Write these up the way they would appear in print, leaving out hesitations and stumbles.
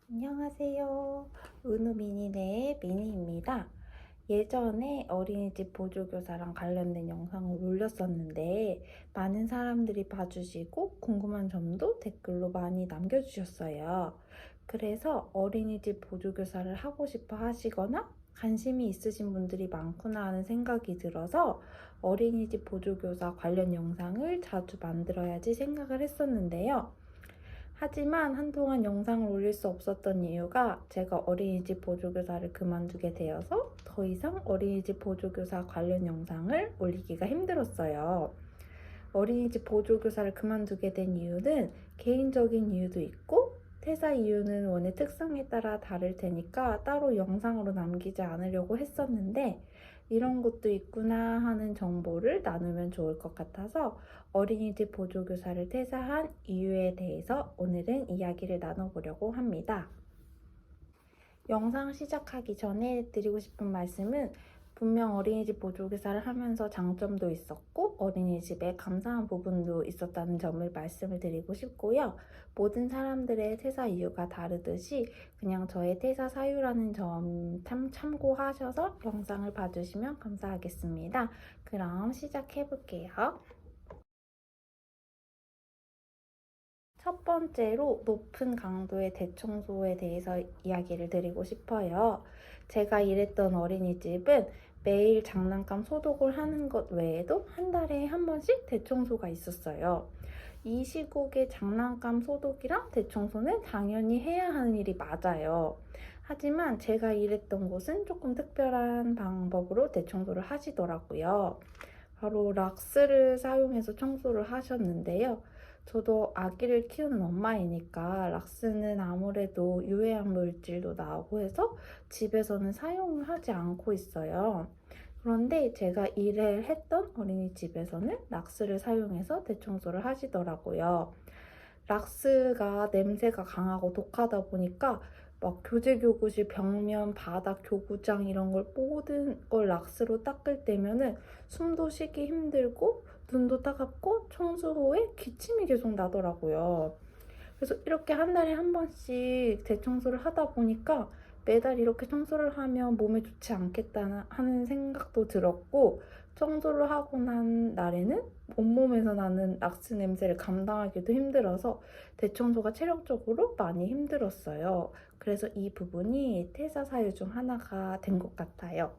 안녕하세요. 은우미니네의 미니입니다. 예전에 어린이집 보조교사랑 관련된 영상을 올렸었는데 많은 사람들이 봐주시고 궁금한 점도 댓글로 많이 남겨주셨어요. 그래서 어린이집 보조교사를 하고 싶어 하시거나 관심이 있으신 분들이 많구나 하는 생각이 들어서 어린이집 보조교사 관련 영상을 자주 만들어야지 생각을 했었는데요. 하지만 한동안 영상을 올릴 수 없었던 이유가 제가 어린이집 보조교사를 그만두게 되어서 더 이상 어린이집 보조교사 관련 영상을 올리기가 힘들었어요. 어린이집 보조교사를 그만두게 된 이유는 개인적인 이유도 있고 퇴사 이유는 원의 특성에 따라 다를 테니까 따로 영상으로 남기지 않으려고 했었는데 이런 것도 있구나 하는 정보를 나누면 좋을 것 같아서 어린이집 보조교사를 퇴사한 이유에 대해서 오늘은 이야기를 나눠보려고 합니다. 영상 시작하기 전에 드리고 싶은 말씀은 분명 어린이집 보조교사를 하면서 장점도 있었고 어린이집에 감사한 부분도 있었다는 점을 말씀을 드리고 싶고요. 모든 사람들의 퇴사 이유가 다르듯이 그냥 저의 퇴사 사유라는 점 참고하셔서 영상을 봐주시면 감사하겠습니다. 그럼 시작해볼게요. 첫 번째로 높은 강도의 대청소에 대해서 이야기를 드리고 싶어요. 제가 일했던 어린이집은 매일 장난감 소독을 하는 것 외에도 한 달에 한 번씩 대청소가 있었어요. 이 시국에 장난감 소독이랑 대청소는 당연히 해야 하는 일이 맞아요. 하지만 제가 일했던 곳은 조금 특별한 방법으로 대청소를 하시더라고요. 바로 락스를 사용해서 청소를 하셨는데요. 저도 아기를 키우는 엄마이니까 락스는 아무래도 유해한 물질도 나오고 해서 집에서는 사용을 하지 않고 있어요. 그런데 제가 일을 했던 어린이집에서는 락스를 사용해서 대청소를 하시더라고요. 락스가 냄새가 강하고 독하다 보니까 막 교재 교구실 벽면, 바닥, 교구장 이런 걸 모든 걸 락스로 닦을 때면은 숨도 쉬기 힘들고 눈도 따갑고 청소 후에 기침이 계속 나더라고요. 그래서 이렇게 한 달에 한 번씩 대청소를 하다 보니까 매달 이렇게 청소를 하면 몸에 좋지 않겠다 하는 생각도 들었고 청소를 하고 난 날에는 온몸에서 나는 락스 냄새를 감당하기도 힘들어서 대청소가 체력적으로 많이 힘들었어요. 그래서 이 부분이 퇴사 사유 중 하나가 된 것 같아요.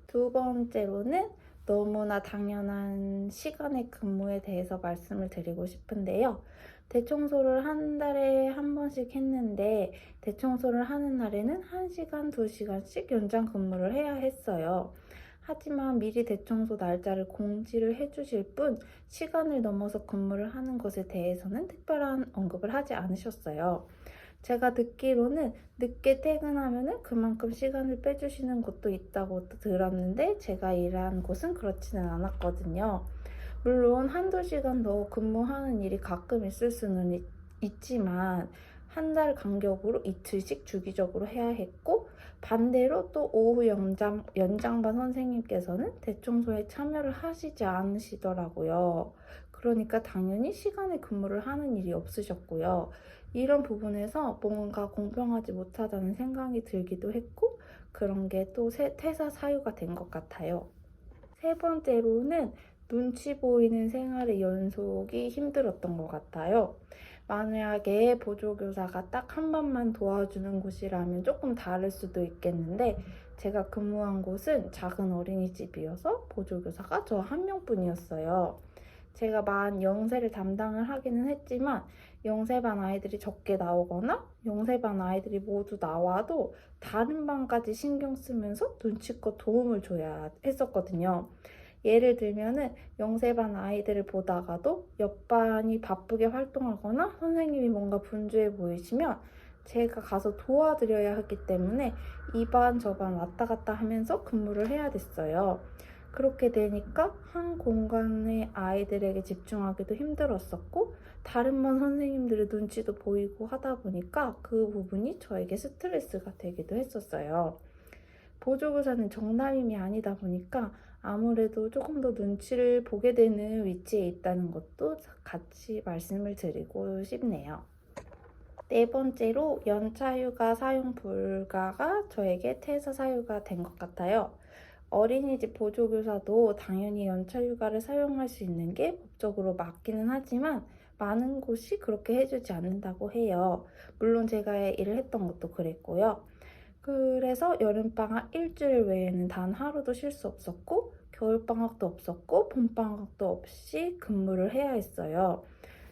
두 번째로는 너무나 당연한 시간의 근무에 대해서 말씀을 드리고 싶은데요. 대청소를 한 달에 한 번씩 했는데 대청소를 하는 날에는 1시간, 2시간씩 연장 근무를 해야 했어요. 하지만 미리 대청소 날짜를 공지를 해주실 뿐 시간을 넘어서 근무를 하는 것에 대해서는 특별한 언급을 하지 않으셨어요. 제가 듣기로는 늦게 퇴근하면은 그만큼 시간을 빼주시는 곳도 있다고 들었는데 제가 일한 곳은 그렇지는 않았거든요. 물론 한두 시간 더 근무하는 일이 가끔 있을 수는 있지만 한 달 간격으로 이틀씩 주기적으로 해야 했고 반대로 또 오후 연장반 선생님께서는 대청소에 참여를 하시지 않으시더라고요. 그러니까 당연히 시간에 근무를 하는 일이 없으셨고요. 이런 부분에서 뭔가 공평하지 못하다는 생각이 들기도 했고 그런 게 또 퇴사 사유가 된 것 같아요. 세 번째로는 눈치 보이는 생활의 연속이 힘들었던 것 같아요. 만약에 보조교사가 딱 한 번만 도와주는 곳이라면 조금 다를 수도 있겠는데 제가 근무한 곳은 작은 어린이집이어서 보조교사가 저 한 명뿐이었어요. 제가 만 영세를 담당을 하기는 했지만 영세반 아이들이 적게 나오거나 영세반 아이들이 모두 나와도 다른 반까지 신경 쓰면서 눈치껏 도움을 줘야 했었거든요. 예를 들면은 영세반 아이들을 보다가도 옆반이 바쁘게 활동하거나 선생님이 뭔가 분주해 보이시면 제가 가서 도와드려야 했기 때문에 이 반 저 반 왔다 갔다 하면서 근무를 해야 됐어요. 그렇게 되니까 한 공간의 아이들에게 집중하기도 힘들었었고 다른 반 선생님들의 눈치도 보이고 하다 보니까 그 부분이 저에게 스트레스가 되기도 했었어요. 보조교사는 정답임이 아니다 보니까 아무래도 조금 더 눈치를 보게 되는 위치에 있다는 것도 같이 말씀을 드리고 싶네요. 네 번째로 연차휴가 사용 불가가 저에게 퇴사 사유가 된 것 같아요. 어린이집 보조교사도 당연히 연차휴가를 사용할 수 있는 게 법적으로 맞기는 하지만 많은 곳이 그렇게 해주지 않는다고 해요. 물론 제가 일을 했던 것도 그랬고요. 그래서 여름방학 일주일 외에는 단 하루도 쉴 수 없었고 겨울방학도 없었고 봄방학도 없이 근무를 해야 했어요.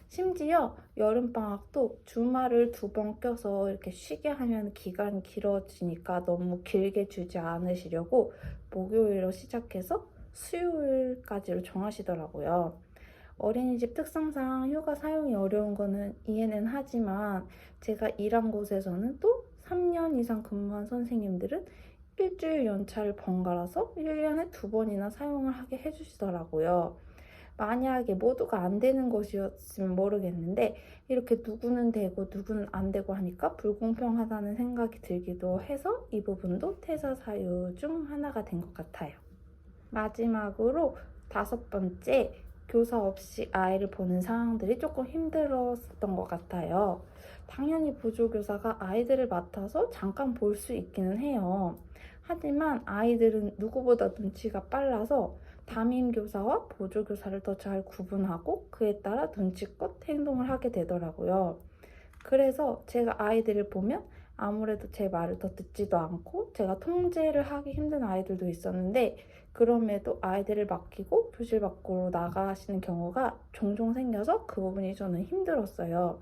심지어 여름방학도 주말을 2번 껴서 이렇게 쉬게 하면 기간이 길어지니까 너무 길게 주지 않으시려고 목요일로 시작해서 수요일까지로 정하시더라고요. 어린이집 특성상 휴가 사용이 어려운 거는 이해는 하지만 제가 일한 곳에서는 또 3년 이상 근무한 선생님들은 일주일 연차를 번갈아서 1년에 2번이나 사용을 하게 해주시더라고요. 만약에 모두가 안 되는 것이었으면 모르겠는데 이렇게 누구는 되고 누구는 안 되고 하니까 불공평하다는 생각이 들기도 해서 이 부분도 퇴사 사유 중 하나가 된 것 같아요. 마지막으로 5번째, 교사 없이 아이를 보는 상황들이 조금 힘들었던 것 같아요. 당연히 보조교사가 아이들을 맡아서 잠깐 볼 수 있기는 해요. 하지만 아이들은 누구보다 눈치가 빨라서 담임교사와 보조교사를 더 잘 구분하고 그에 따라 눈치껏 행동을 하게 되더라고요. 그래서 제가 아이들을 보면 아무래도 제 말을 더 듣지도 않고 제가 통제를 하기 힘든 아이들도 있었는데 그럼에도 아이들을 맡기고 교실 밖으로 나가시는 경우가 종종 생겨서 그 부분이 저는 힘들었어요.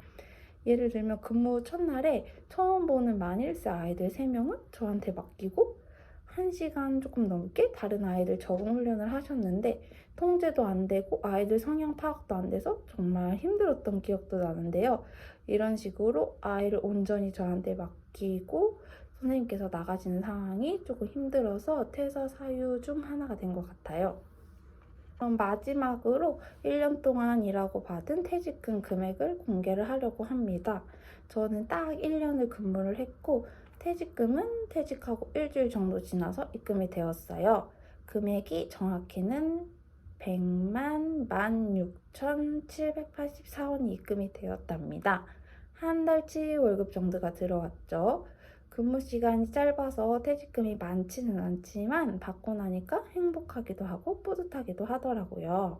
예를 들면 근무 첫날에 처음 보는 만일세 아이들 3명은 저한테 맡기고 1시간 조금 넘게 다른 아이들 적응 훈련을 하셨는데 통제도 안 되고 아이들 성향 파악도 안 돼서 정말 힘들었던 기억도 나는데요. 이런 식으로 아이를 온전히 저한테 맡기고 선생님께서 나가시는 상황이 조금 힘들어서 퇴사 사유 중 하나가 된 것 같아요. 그럼 마지막으로 1년 동안 일하고 받은 퇴직금 금액을 공개를 하려고 합니다. 저는 딱 1년을 근무를 했고 퇴직금은 퇴직하고 일주일 정도 지나서 입금이 되었어요. 금액이 정확히는 100만 16,784원이 입금이 되었답니다. 한 달치 월급 정도가 들어왔죠. 근무 시간이 짧아서 퇴직금이 많지는 않지만 받고 나니까 행복하기도 하고 뿌듯하기도 하더라고요.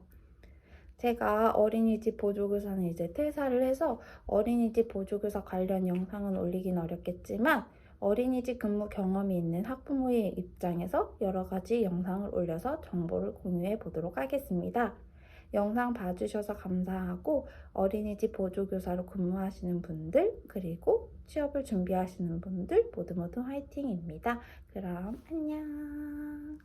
제가 어린이집 보조교사는 이제 퇴사를 해서 어린이집 보조교사 관련 영상은 올리긴 어렵겠지만 어린이집 근무 경험이 있는 학부모의 입장에서 여러 가지 영상을 올려서 정보를 공유해 보도록 하겠습니다. 영상 봐주셔서 감사하고 어린이집 보조교사로 근무하시는 분들 그리고 취업을 준비하시는 분들 모두 화이팅입니다. 그럼 안녕.